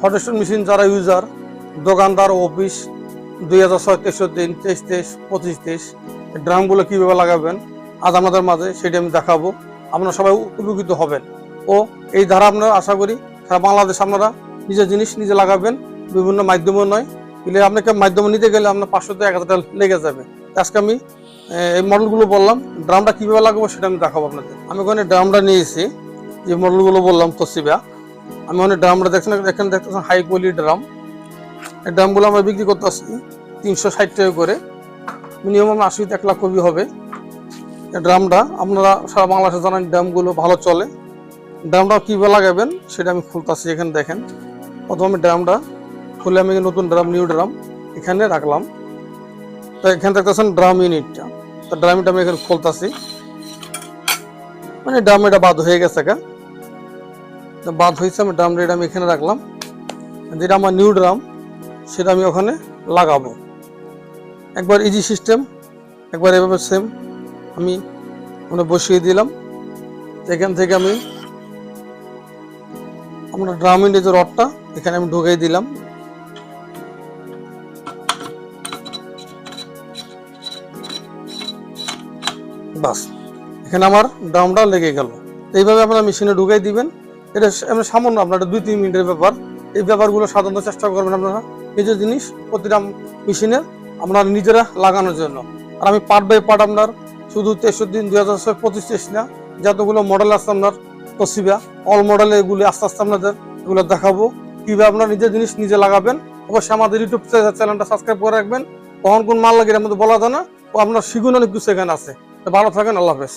হটস্টোন machine যারা user, দোকানদার, office 2006, 23, 23, 25, ড্রামগুলো কীভাবে লাগাবেন আজ আমাদের মাঝে সেটি আমি দেখাবো। আপনারা সবাই উপকৃত হবেন ও এই ধারা আপনারা আশা করি সারা বাংলাদেশ আপনারা নিজের জিনিস নিজে লাগাবেন, বিভিন্ন মাধ্যমে নয়। এলে আপনাকে মাধ্যমে নিতে গেলে আপনার 500 থেকে 1000 টাকা লেগে যাবে। আজকে আমি এই মডেলগুলো বললাম, ড্রামটা কীভাবে লাগাবো সেটা আমি দেখাবো আপনাদের। আমি ওখানে ড্রামটা নিয়েছি, যে মডেলগুলো বললাম তোশিবা। আমি ওখানে ড্রামটা দেখছেন, এখানে দেখতেছেন হাই কোয়ালিটি ড্রাম। এই ড্রামগুলো আমরা বিক্রি করতে আসছি 360 টাকা করে, মিনিমাম 80 থেকে 1 লাখ কপি হবে। এই ড্রামটা আপনারা সারা বাংলাদেশে জানেন ড্রামগুলো ভালো চলে। ড্রামটা কীভাবে লাগাবেন সেটা আমি খুলতেছি। এখানে দেখেন, প্রথমে ড্রামটা খুলে আমি নতুন ড্রাম, নিউ ড্রাম এখানে রাখলাম। তো এখানে দেখতেছেন ড্রাম ইউনিটটা, তো ড্রাম ইউনিট আমি এখানে খুলতেছি। মানে ড্রাম এটা বাদ হয়ে গেছে, বাদ হয়েছে। আমি ড্রাম রেট আমি এখানে রাখলাম। যেটা আমার নিউ ড্রাম সেটা আমি ওখানে লাগাবো। একবার ইজি সিস্টেম, একবার এভাবে সেম আমি বসিয়ে দিলাম। এখান থেকে আমি আমরা ড্রাম ইউনিটের যে রডটা এখানে আমি ঢুকিয়ে দিলাম। বাস, এখানে আমার ড্রামটা লেগে গেল। এইভাবে আপনারা মেশিনে ঢুকাই দিবেন। এটা সামান্য আপনার 2-3 মিনিটের ব্যাপার। এই ব্যাপারগুলো সাধারণত চেষ্টা করবেন আপনারা নিজের জিনিস প্রতিটা মেশিনে আপনারা নিজেরা লাগানোর জন্য। আর আমি পার্ট বাই পার্ট আপনার শুধু 23 দিন 2006, 25 না, যতগুলো মডেল আছে আপনার তোশিবা অল মডেলে এগুলি আস্তে আস্তে আপনাদের এগুলো দেখাবো কীভাবে আপনার নিজের জিনিস নিজে লাগাবেন। অবশ্যই আমাদের ইউটিউব চ্যানেলটা সাবস্ক্রাইব করে রাখবেন। কখন কোন মাল লাগে এর মধ্যে বলা যায় না, ও আপনার শিখুন অনেক কিছু এখানে আছে। ভালো থাকেন, আল্লাহ হাফেজ।